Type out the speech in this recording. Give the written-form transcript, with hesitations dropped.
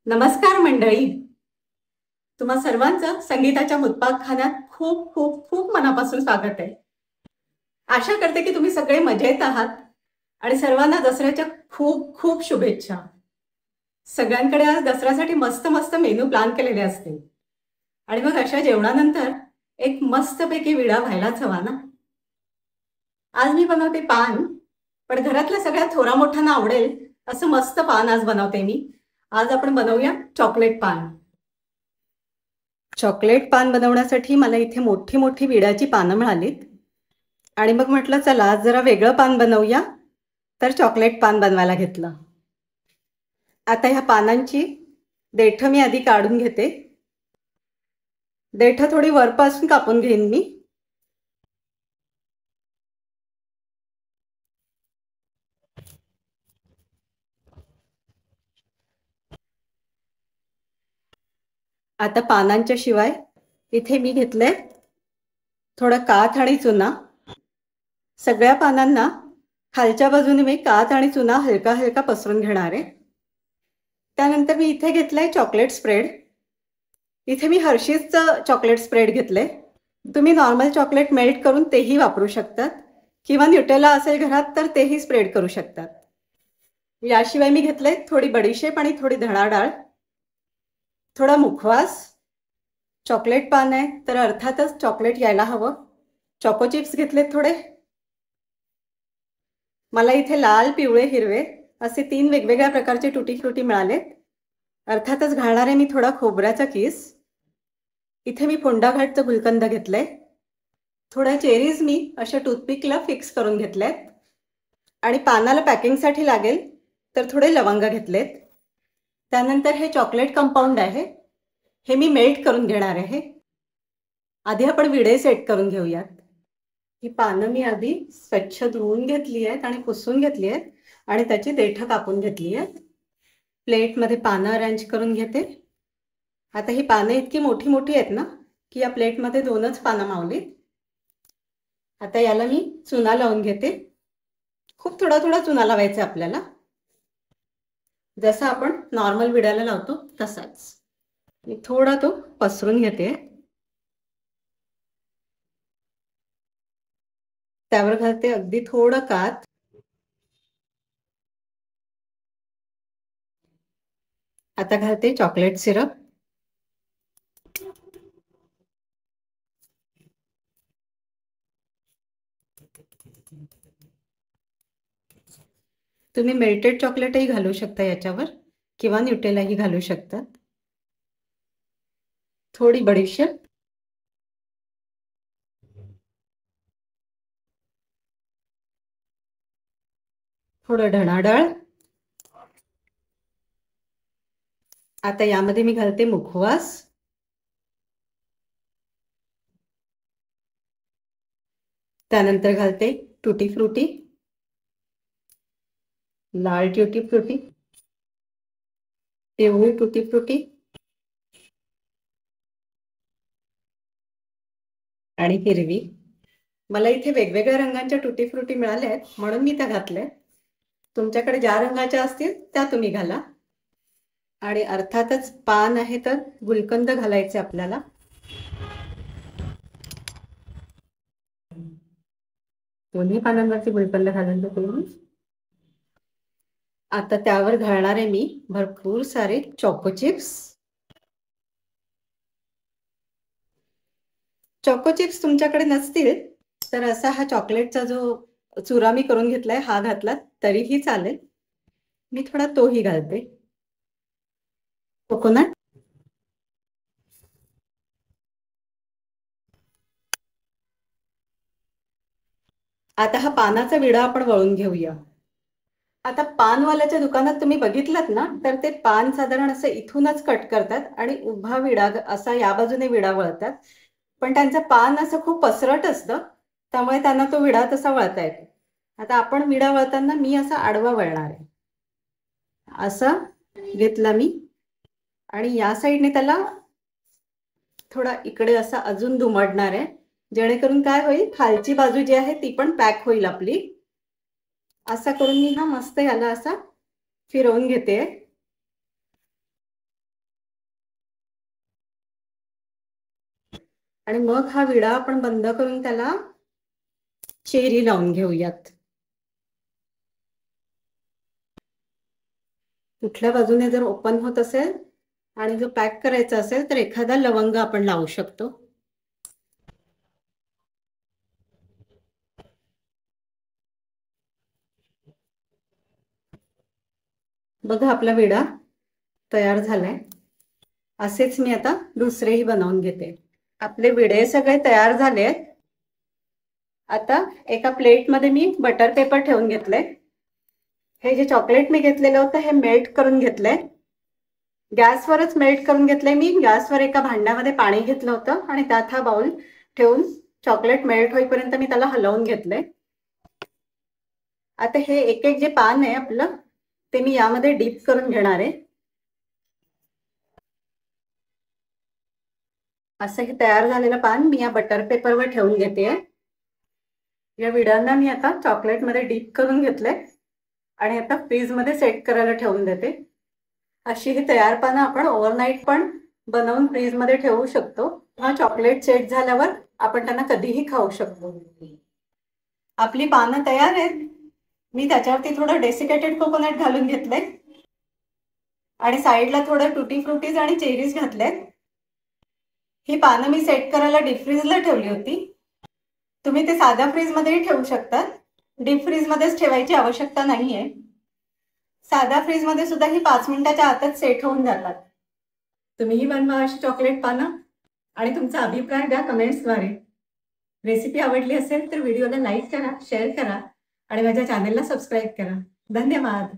नमस्कार मंडळी. तुम्हा सर्वांचं संगीताच्या उत्पादखान्यात खूप खूप खूप मनापासून स्वागत आहे. आशा करते की तुम्ही सगळे मजेत आहात आणि सर्वांना दसऱ्याच्या खूप खूप शुभेच्छा. सगळ्यांकडे आज दसऱ्यासाठी मस्त मस्त मेनू प्लॅन केलेले असतील आणि मग अशा जेवणानंतर एक मस्तपैकी विडा व्हायलाच हवा ना. आज मी बनवते पान, पण घरातल्या सगळ्या थोरा मोठ्यांना आवडेल असं मस्त पान आज बनवते मी. आज आपण बनवूया चॉकलेट पान. चॉकलेट पान बनवण्यासाठी मला इथे मोठी मोठी विड्याची पानं मिळालीत आणि मग म्हटलं चला आज जरा वेगळं पान बनवूया, तर चॉकलेट पान बनवायला घेतलं. आता ह्या पानांची देठं मी आधी काढून घेते. देठं थोडी वरपासून कापून घेईन मी. आता पानांच्या शिवाय इथे मी घेतलंय थोडं काथ आणि चुना. सगळ्या पानांना खालच्या बाजूने मी काथ आणि चुना हलका हलका पसरून घेणार आहे. त्यानंतर मी इथे घेतलंय चॉकलेट स्प्रेड. इथे मी हर्षीजचं चॉकलेट स्प्रेड घेतलंय. तुम्ही नॉर्मल चॉकलेट मेल्ट करून तेही वापरू शकतात किंवा न्यूटेला असेल घरात तर तेही स्प्रेड करू शकतात. याशिवाय मी घेतलंय थोडी बडीशेप आणि थोडी धणा डाळ, थोडा मुखवास. चॉकलेट पान आहे तर अर्थातच चॉकलेट यायला हवं. चॉको चिप्स घेतलेत थोडे. मला इथे लाल, पिवळे, हिरवे असे 3 वेगवेगळ्या प्रकारचे टुटी फ्रुटी मिळालेत. अर्थातच घालणार आहे मी थोडा खोबऱ्याचा किस. इथे मी फोंडाघाटचं गुलकंद घेतलंय. थोड्या चेरीज मी अशा टूथपिकला फिक्स करून घेतल्यात आणि पानाला पॅकिंगसाठी लागेल तर थोडे लवंग घेतलेत. त्यानंतर हे चॉकलेट कंपाऊंड आहे, हे मी मेल्ट करून घेणार आहे. आधी आपण विडे सेट करून घेऊयात. ही पानं मी आधी स्वच्छ धुवून घेतली आहेत आणि पुसून घेतली आहेत आणि त्याची देठं कापून घेतली आहेत. प्लेटमध्ये पानं अरेंज करून घेते. आता ही पानं इतकी मोठी मोठी आहेत ना की या प्लेटमध्ये 2च पानं मावलीत. आता याला मी चुना लावून घेते. खूप थोडा थोडा चुना लावायचा आपल्याला, जसं आपण नॉर्मल विड्याला लावतो तसाच. मी थोडा तो पसरून घेते. त्यावर घालते अगदी थोडं काथ. आता घालते चॉकलेट सिरप. तुम्ही मेल्टेड चॉकलेटही घालू शकता याच्यावर किंवा न्यूटेलाही घालू शकतात. थोडी बडीशेप, थोडं धणा डाळ. आता यामध्ये मी घालते मुखवास. त्यानंतर घालते टुटी फ्रुटी, लाल ट्युटी फ्रुटी, पिवळी टुटी फ्रुटी आणि हिरवी. मला इथे वेगवेगळ्या रंगांच्या टुटी फ्रुटी मिळाल्या आहेत म्हणून मी त्या घातल्या. तुमच्याकडे ज्या रंगाच्या असतील त्या तुम्ही घाला. आणि अर्थातच पान आहे तर गुलकंद घालायचे आपल्याला. दोन्ही पानांवरती गुलकंद घालायचे तुम्ही. आता त्यावर घालणार आहे मी भरपूर सारे चॉको चिप्स. चॉको चिप्स तुमच्याकडे नसतील तर असा हा चॉकलेटचा जो चुरा मी करून घेतलाय हा घातला तरीही चालेल. मी थोडा तोही घालते. कोकोनट. आता हा पानाचा विडा आपण वळून घेऊया. आता पानवाल्याच्या दुकानात तुम्ही बघितलात ना तर ते पान साधारण असं इथूनच कट करतात आणि उभा विडा असा या बाजूने विडा वळतात. पण त्यांचं पान असं खूप पसरट असतं त्यामुळे त्यांना तो विडा तसा वळता येतो. आता आपण विडा वळताना मी असा आडवा वळणार आहे. असा घेतला मी आणि या साईडने त्याला थोडा इकडे असा अजून दुमडणार आहे, जेणेकरून काय होईल खालची बाजू जी आहे ती पण पॅक होईल आपली. असा करून मी हा मस्त याला असा फिरवून घेते. आणि मग हा विडा आपण बंद करून त्याला चेरी लावून घेऊयात. कुठल्या बाजूने जर ओपन होत असेल आणि जो पॅक करायचा असेल तर एखादा लवंग आपण लावू शकतो. बघा आपला विडा तयार झालाय. असेच मी आता दुसरेही बनवून घेते. आपले विडे सगळे तयार झाले. आता एका प्लेटमध्ये मी बटर पेपर ठेवून घेतले. हे जे चॉकलेट मी घेतलेलं होतं हे मेल्ट करून घेतलंय. गॅसवरच मेल्ट करून घेतलंय मी. गॅसवर एका भांड्यामध्ये पाणी घेतलं होतं आणि त्यात हा बाउल ठेवून चॉकलेट मेल्ट होईपर्यंत मी त्याला हलवून घेतलंय. आता हे एक एक जे पान आहे आपलं ते मी यामध्ये डीप करून घेणार आहे. असं हे तयार झालेलं पान मी या बटर पेपरवर ठेवून घेते. या विड्यांना मी आता चॉकलेटमध्ये डीप करून घेतले आणि आता फ्रीजमध्ये सेट करायला ठेवून देते. अशी ही तयार पानं आपण ओव्हरनाईट पण बनवून फ्रीजमध्ये ठेवू शकतो. हा चॉकलेट सेट झाल्यावर आपण त्यांना कधीही खाऊ शकतो. आपली पानं तयार आहेत. मी त्याच्यावरती थोडं डेसिकेटेड कोकोनट घालून घेतलंय आणि साईडला थोडं टुटी फ्रुटीज आणि चेरीज घातलेत. ही पानं मी सेट करायला डीप फ्रीजला ठेवली होती. तुम्ही ते साध्या फ्रीजमध्येही ठेवू शकता. डीप फ्रीजमध्येच ठेवायची आवश्यकता नाहीये. साध्या फ्रीजमध्ये सुद्धा ही 5 मिनिटाच्या आतच सेट होऊन जातात. तुम्हीही बनवा अशी चॉकलेट पानं आणि तुमचा अभिप्राय द्या कमेंट्सद्वारे. रेसिपी आवडली असेल तर व्हिडिओला लाईक करा, शेअर करा आणि माझ्या चॅनलला सबस्क्राईब करा. धन्यवाद.